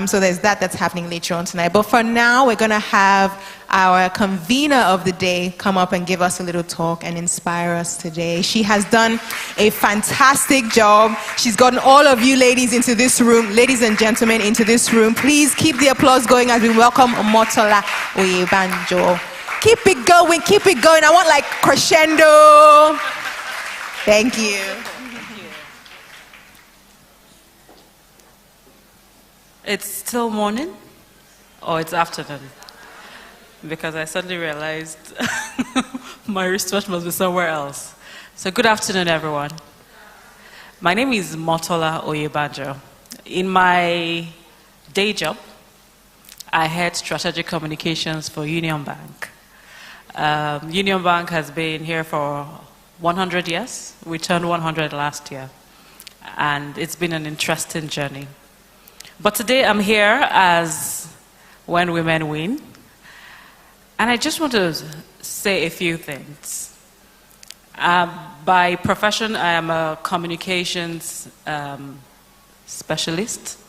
So there's that's happening later on tonight. But for now, we're going to have our convener of the day come up and give us a little talk and inspire us today. She has done a fantastic job. She's gotten all of you ladies into this room, ladies and gentlemen, into this room. Please keep the applause going as we welcome Motola Oyebanjo. Keep it going, keep it going. I want like crescendo. Thank you. It's still morning or it's afternoon? Because I suddenly realized my wristwatch must be somewhere else. So good afternoon, everyone. My name is Motola Oyebanjo. In my day job, I head strategic communications for Union Bank. Union Bank has been here for 100 years. We turned 100 last year. And it's been an interesting journey. But today I'm here as When Women Win. And I just want to say a few things. By profession, I am a communications specialist.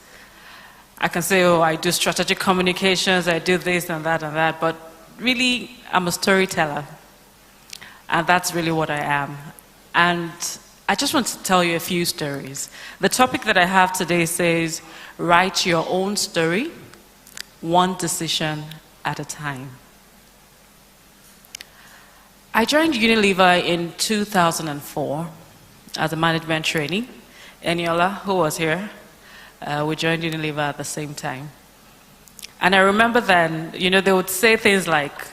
I can say, oh, I do strategic communications, I do this and that, but really, I'm a storyteller. And that's really what I am. And I just want to tell you a few stories. The topic that I have today says, write your own story, one decision at a time. I joined Unilever in 2004 as a management trainee. Eniola, who was here, we joined Unilever at the same time. And I remember then, they would say things like,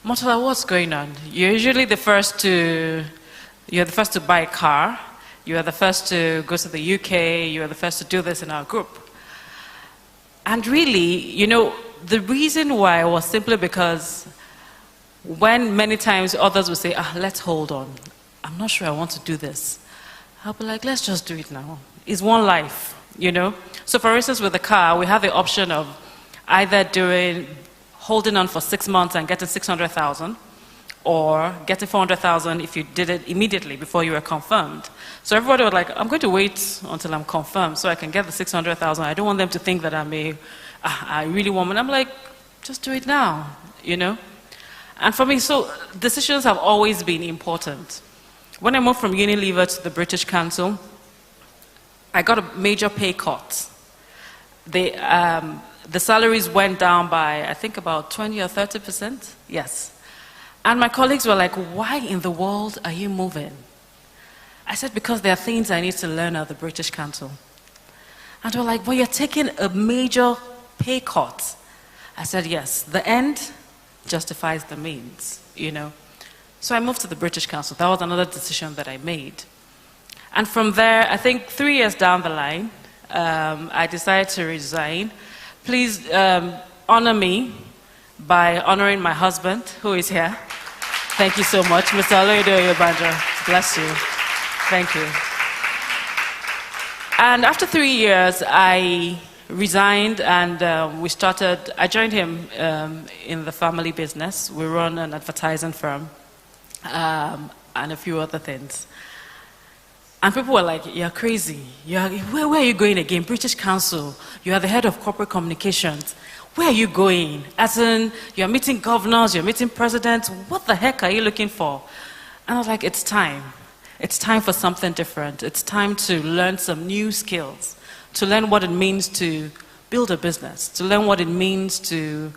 Motola, what's going on? You're usually the first to buy a car. You are the first to go to the UK. You are the first to do this in our group. And really, the reason why was simply because when many times others would say, let's hold on. I'm not sure I want to do this. I'll be like, let's just do it now. It's one life, So for instance, with the car, we have the option of either holding on for 6 months and getting 600,000, or getting 400,000 if you did it immediately before you were confirmed. So everybody was like, I'm going to wait until I'm confirmed so I can get the 600,000. I don't want them to think that I really want it. I'm like, just do it now, And for me, so decisions have always been important. When I moved from Unilever to the British Council, I got a major pay cut. The salaries went down by, I think, about 20 or 30%. Yes. And my colleagues were like, why in the world are you moving? I said, because there are things I need to learn at the British Council. And they were like, well, you're taking a major pay cut. I said, yes, the end justifies the means, So I moved to the British Council. That was another decision that I made. And from there, I think 3 years down the line, I decided to resign. Please honor me by honoring my husband, who is here. Thank you so much, Mr. Oyebanjo. Bless you. Thank you. And after 3 years, I resigned and I joined him in the family business. We run an advertising firm and a few other things. And people were like, you're crazy. Where are you going again? British Council. You are the head of corporate communications. Where are you going? As in, you're meeting governors, you're meeting presidents. What the heck are you looking for? And I was like, it's time. It's time for something different. It's time to learn some new skills, to learn what it means to build a business, to learn what it means to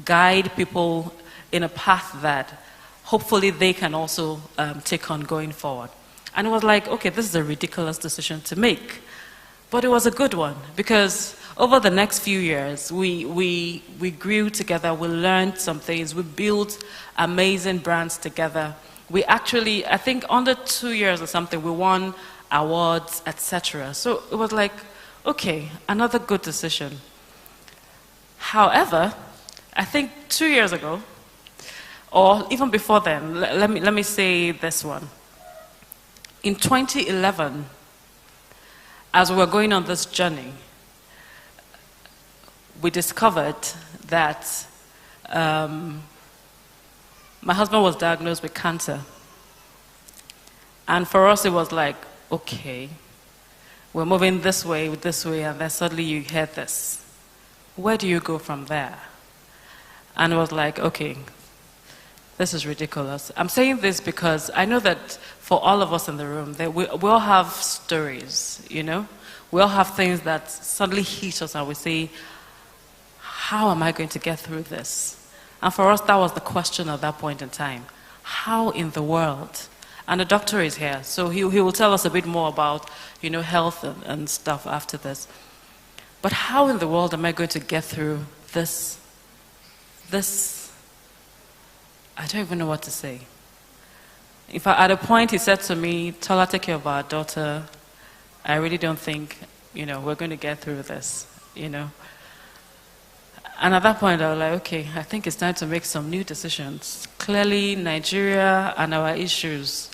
guide people in a path that hopefully they can also take on going forward. And it was like, okay, this is a ridiculous decision to make. But it was a good one, because over the next few years, we grew together, we learned some things, we built amazing brands together. We actually, I think under 2 years or something, we won awards, etc. So it was like, okay, another good decision. However, I think 2 years ago, or even before then, let me say this one. In 2011, as we were going on this journey, we discovered that my husband was diagnosed with cancer. And for us, it was like, okay, we're moving this way, and then suddenly you hear this. where do you go from there? And I was like, okay, this is ridiculous. I'm saying this because I know that for all of us in the room, that we all have stories, you know? We all have things that suddenly hit us and we say, how am I going to get through this? And for us, that was the question at that point in time. How in the world? And the doctor is here, so he will tell us a bit more about, you know, health and stuff after this. But how in the world am I going to get through this, I don't even know what to say. In fact, at a point he said to me, Tola, take care of our daughter. I really don't think, you know, we're going to get through this, you know. And at that point I was like, okay, I think it's time to make some new decisions. Clearly, Nigeria and our issues,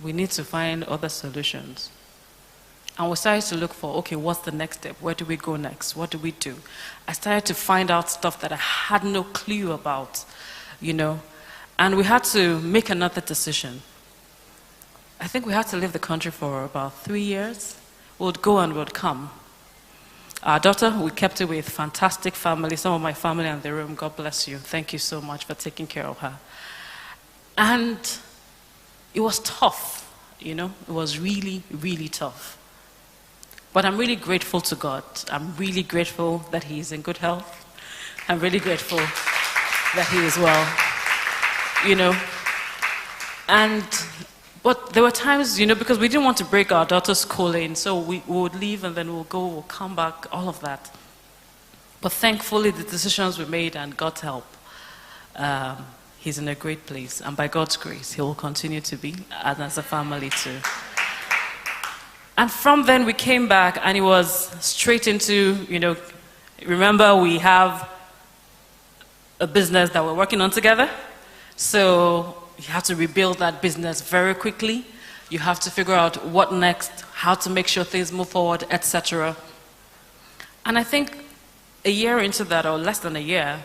we need to find other solutions. And we started to look for, okay, what's the next step? Where do we go next? What do we do? I started to find out stuff that I had no clue about, you know. And we had to make another decision. I think we had to leave the country for about 3 years. We would go and we would come. Our daughter, we kept it with fantastic family. Some of my family in the room, God bless you. Thank you so much for taking care of her. And it was tough, you know. It was really, really tough. But I'm really grateful to God. I'm really grateful that He is in good health. I'm really grateful that He is well, you know. But there were times, you know, because we didn't want to break our daughter's schooling, so we would leave and then we'll go, we'll come back, all of that. But thankfully, the decisions we made and God's help, He's in a great place. And by God's grace, He will continue to be, and as a family too. And from then we came back and it was straight into, you know, remember we have a business that we're working on together. So you have to rebuild that business very quickly. You have to figure out what next, how to make sure things move forward, etc. And I think a year into that, or less than a year,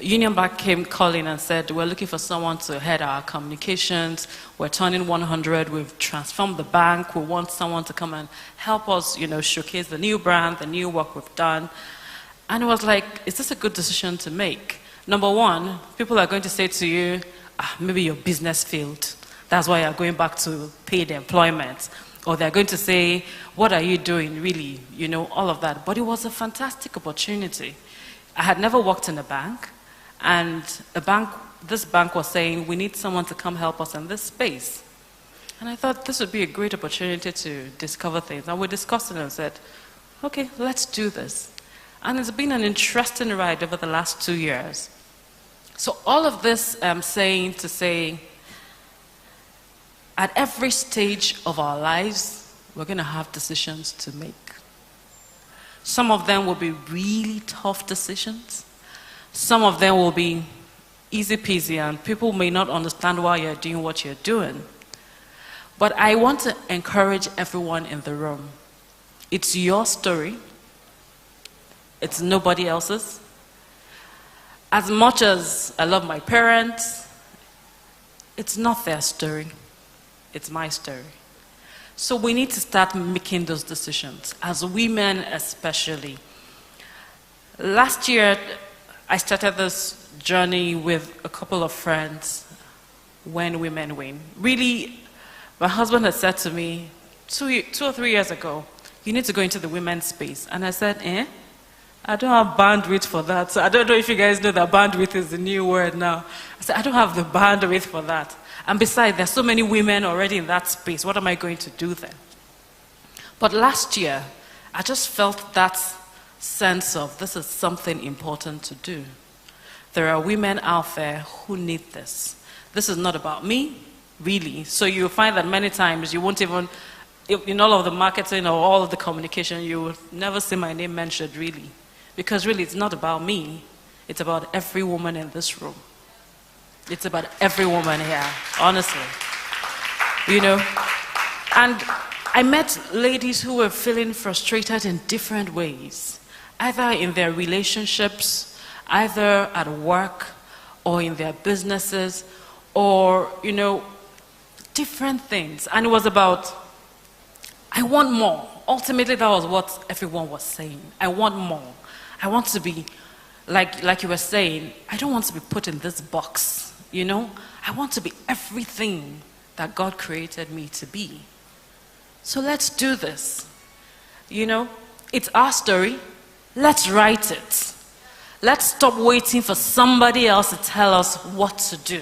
Union Bank came calling and said, we're looking for someone to head our communications. We're turning 100. We've transformed the bank. We want someone to come and help us, you know, showcase the new brand, the new work we've done. And it was like, is this a good decision to make? Number one, people are going to say to you, maybe your business failed. That's why you're going back to paid employment. Or they're going to say, what are you doing, really? You know, all of that. But it was a fantastic opportunity. I had never worked in a bank. And this bank was saying, we need someone to come help us in this space. And I thought this would be a great opportunity to discover things. And we discussed it and said, okay, let's do this. And it's been an interesting ride over the last 2 years. So all of this I'm saying to say, at every stage of our lives, we're going to have decisions to make. Some of them will be really tough decisions. Some of them will be easy peasy and people may not understand why you're doing what you're doing. But I want to encourage everyone in the room. It's your story. It's nobody else's. As much as I love my parents, it's not their story. It's my story. So we need to start making those decisions, as women especially. Last year, I started this journey with a couple of friends, When Women Win. Really, my husband had said to me 2 or 3 years ago, you need to go into the women's space. And I said, I don't have bandwidth for that. So I don't know if you guys know that bandwidth is the new word now. I said, I don't have the bandwidth for that. And besides, there's so many women already in that space. What am I going to do then? But last year, I just felt that sense of this is something important to do. There are women out there who need this. This is not about me, really. So you'll find that many times you won't even, in all of the marketing or all of the communication, you will never see my name mentioned, really. Because really, it's not about me. It's about every woman in this room. It's about every woman here, honestly. You know? And I met ladies who were feeling frustrated in different ways, either in their relationships, either at work, or in their businesses, or, you know, different things. And it was about, I want more. Ultimately, that was what everyone was saying. I want more. I want to be, like you were saying, I don't want to be put in this box, you know? I want to be everything that God created me to be. So let's do this. You know, it's our story. Let's write it. Let's stop waiting for somebody else to tell us what to do.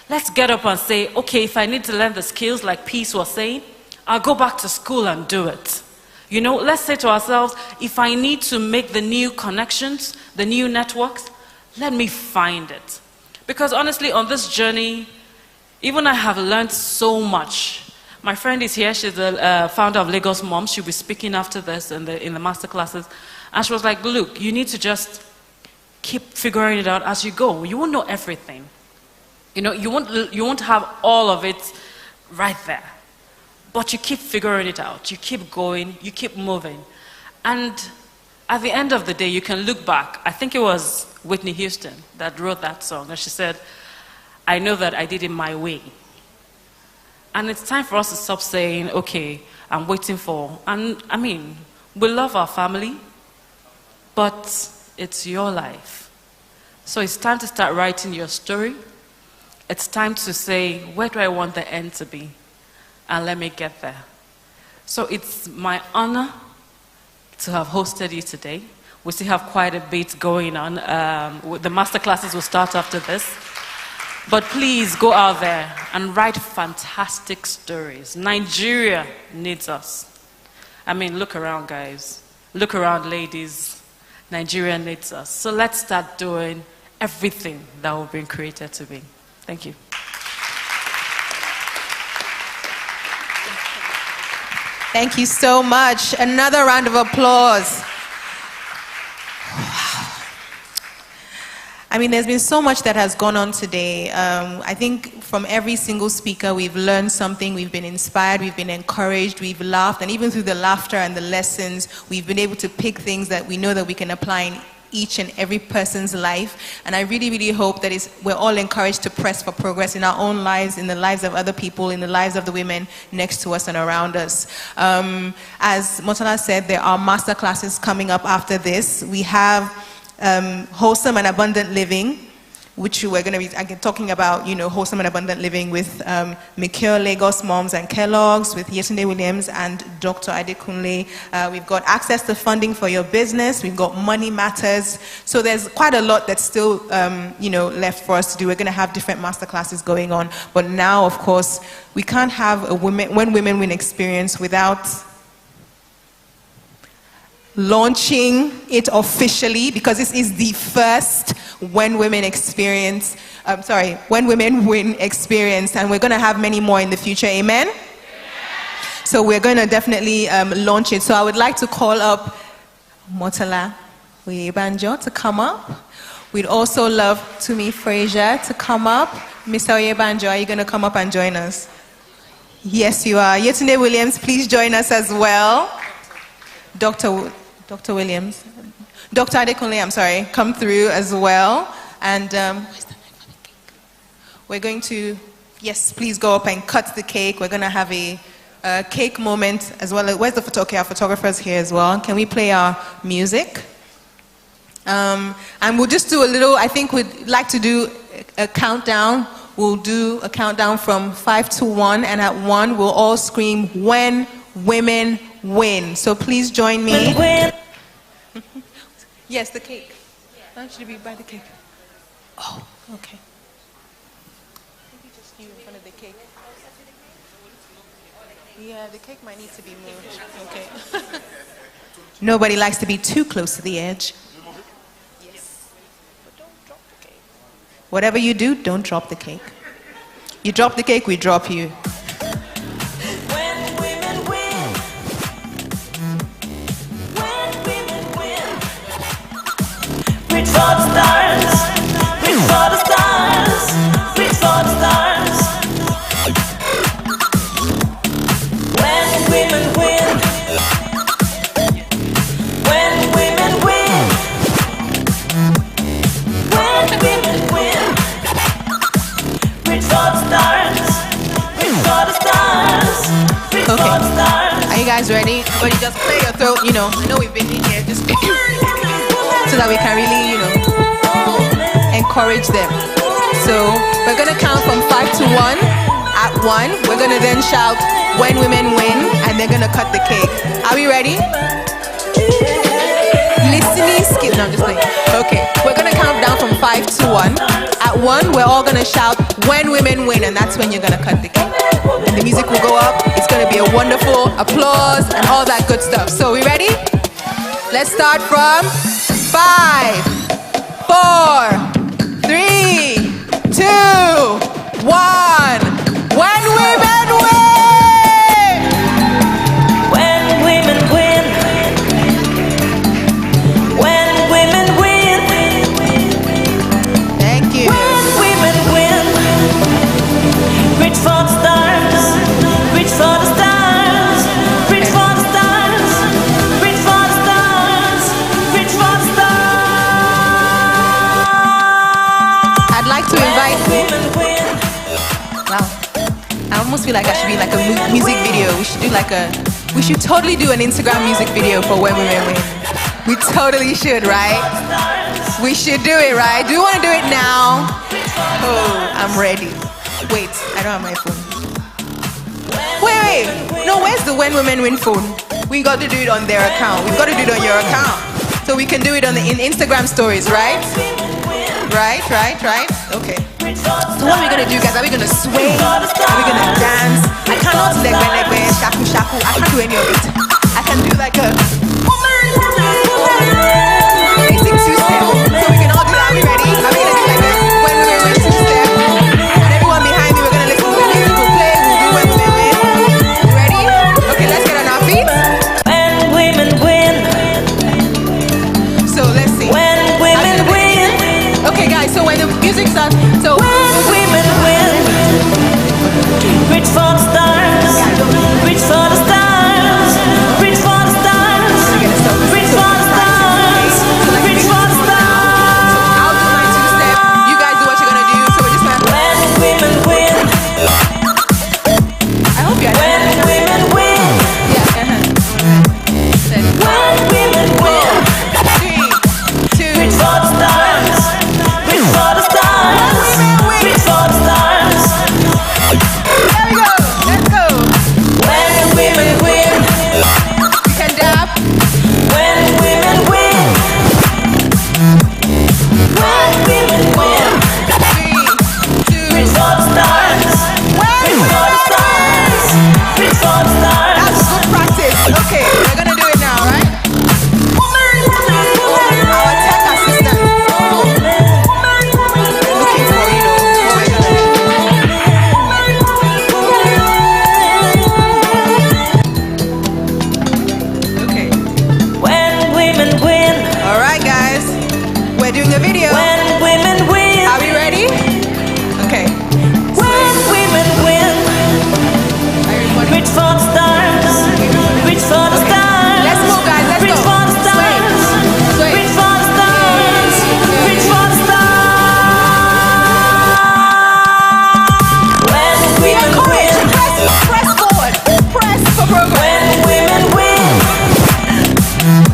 Let's get up and say, okay, if I need to learn the skills like Peace was saying, I'll go back to school and do it. You know, let's say to ourselves, if I need to make the new connections, the new networks, let me find it. Because honestly, on this journey, even I have learned so much. My friend is here, she's the founder of Lagos Moms. She'll be speaking after this in the master classes. And she was like, look, you need to just keep figuring it out as you go. You won't know everything. You know, you won't have all of it right there. But you keep figuring it out. You keep going, you keep moving. And at the end of the day, you can look back. I think it was Whitney Houston that wrote that song. And she said, I know that I did it my way. And it's time for us to stop saying, okay, I'm waiting for. And I mean, we love our family, but it's your life. So it's time to start writing your story. It's time to say, where do I want the end to be? And let me get there. So it's my honor to have hosted you today. We still have quite a bit going on. The master classes will start after this. But please go out there and write fantastic stories. Nigeria needs us. I mean, look around, guys. Look around, ladies. Nigeria needs us. So let's start doing everything that we've been created to be. Thank you. Thank you so much. Another round of applause. I mean, there's been so much that has gone on today. I think from every single speaker, we've learned something, we've been inspired, we've been encouraged, we've laughed, and even through the laughter and the lessons, we've been able to pick things that we know that we can apply in each and every person's life. And I really, really hope that we're all encouraged to press for progress in our own lives, in the lives of other people, in the lives of the women next to us and around us. As Motola said, there are master classes coming up after this. We have wholesome and abundant living, which we're going to be talking about, you know, wholesome and abundant living with Mikhail Lagos Moms and Kellogg's, with Yetunde Williams and Dr. Adekunle. We've got access to funding for your business. We've got money matters. So there's quite a lot that's still, you know, left for us to do. We're going to have different master classes going on. But now, of course, we can't have a When Women Win experience without launching it officially, because this is the first When Women Win experience, and we're going to have many more in the future. Amen? So we're going to definitely launch it. So I would like to call up Motola Oyebanjo to come up. We'd also love Tumi Frazier to come up. Mr. Oyebanjo, are you going to come up and join us? Yes, you are. Yetunde Williams, please join us as well. Dr. Williams. Dr. Adekunle, I'm sorry, come through as well. And where's the knife for the cake? We're going to, yes, please go up and cut the cake. We're going to have a cake moment as well. Where's the photographer? Okay, our photographer's here as well. Can we play our music? And we'll just do a little, I think we'd like to do a countdown. We'll do a countdown from 5 to 1, and at 1 we'll all scream, "When Women Win." So please join me. Yes, the cake. Why should we buy the cake? Oh, okay. Maybe just you in front of the cake. Yeah, the cake might need to be moved. Okay. Nobody likes to be too close to the edge. Yes. But don't drop the cake. Whatever you do, don't drop the cake. You drop the cake, we drop you. Reach for the stars, reach for the stars, reach for the stars. When women win, when women win, when women win. Reach for the stars, reach for the stars, reach for the stars. Are you guys ready? Everybody just clear your throat, you know. I know we've been in here just to so that we can really, encourage them. So we're gonna count from 5 to 1. At 1, we're gonna then shout when women win, and they're gonna cut the cake. Are we ready? Listening skills. No, I'm just playing. Okay, we're gonna count down from 5 to 1. At 1, we're all gonna shout when women win, and that's when you're gonna cut the cake. And the music will go up. It's gonna be a wonderful applause and all that good stuff. So we ready? Let's start from 5, 4, 3, 2, 1. When women win! When women win. When women win. Thank you. When women win. Reach for the stars. Reach for the stars. Reach for the stars. Reach for the stars. Reach for the stars. I'd like to invite. Women win. Wow. I almost feel like I should be like a music video. We should totally do an Instagram music video for when women win. We totally should, right? We should do it, right? Do you want to do it now? Oh, I'm ready. Wait, I don't have my phone. Wait. No, where's the when women win phone? We got to do it on their account. We've got to do it on your account. So we can do it in Instagram stories, right? Right. Okay. So what are we gonna do, guys? Are we gonna sway? Are we gonna dance? I cannot legbe, shaku. I can't do any of it. I can do like a basic 2-step. So we can all do that. Are we ready? Are we gonna do like a when women win 2-step? And everyone behind me, we're gonna listen to the music. We'll play. We'll do when women win. You ready? Okay, let's get on our feet. When women win. So let's see. When women win. Okay, guys. So when the music starts, so. Women win. Reach for the stars. Reach for the stars. Reach for the stars. Reach for the stars. Reach for the stars. I'll do my 2-step. You guys do what you're gonna do. So we're just gonna. When women win. I hope you are. When women win. Yeah. When women win. 3, 2. Reach for the stars. Reach for the stars. Reach for the stars. There we go. Let's go. When women win. You can dab. When women win. When women win. 3, 2. Reach for the stars. Reach for the stars. Reach for the stars. That's good practice. Okay, we're gonna do it now, right? Our tech assistant. Looking for, what we're gonna do. Okay. When women win. All right, guys. We're doing a video. When women win. Are we ready? Okay. When women win. Reach for the stars. Reach for the stars. Let's go, guys. Let's Reach go. for the stars. Sway. Reach for the stars. Reach for the stars. When women win. Press forward. Press for progress. When women win.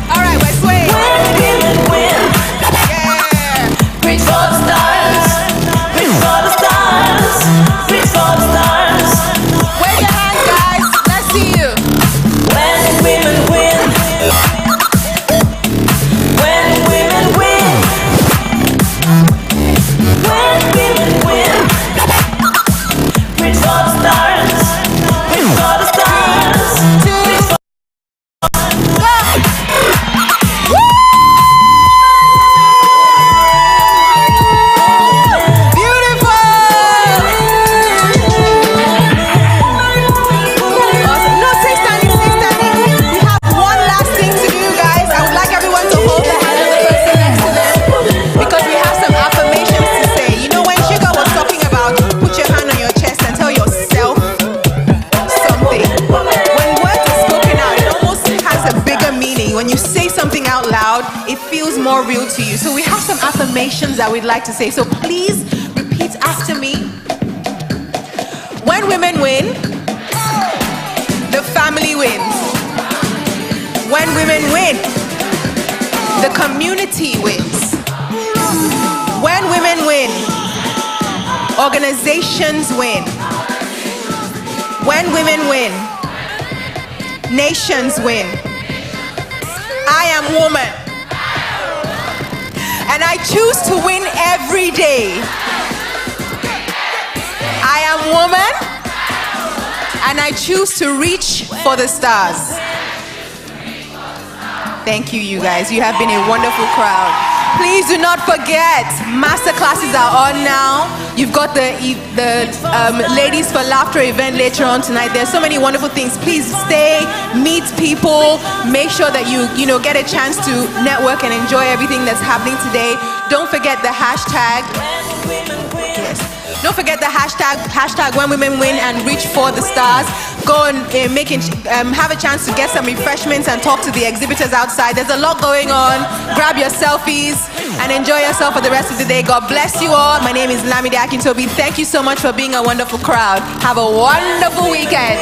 All right, we're swaying. When women win. Yeah. Reach for the stars. Reach for the stars. Reach for the stars. Wave your hands, guys. Let's see you. When women win. When women win. When women win. Reach for the stars. Reach for the stars. 2, go. Beautiful. Awesome. No, stay standing. We have one last thing to do, guys. I would like everyone to hold the hand of the person next to them because we have some affirmations to say. You know, when Sugar was talking about put your hand on your chest and tell yourself something. When words are spoken out, it almost has a bigger meaning. When you say something out loud, it feels more real to you. So we have some affirmations that we'd like to say. So please repeat after me. When women win, the family wins. When women win, the community wins. When women win, organizations win. When women win, nations win. I am woman, and I choose to win every day. I am woman, and I choose to reach for the stars. Thank you, you guys. You have been a wonderful crowd. Please do not forget, master classes are on now. You've got the Ladies for Laughter event later on tonight. There's so many wonderful things. Please stay, meet people, make sure that you get a chance to network and enjoy everything that's happening today. Don't forget the hashtag. Yes. Don't forget the hashtag when women win and reach for the stars. Go and have a chance to get some refreshments and talk to the exhibitors outside. There's a lot going on. Grab your selfies and enjoy yourself for the rest of the day. God bless you all. My name is Lamide Akintobi. Thank you so much for being a wonderful crowd. Have a wonderful weekend.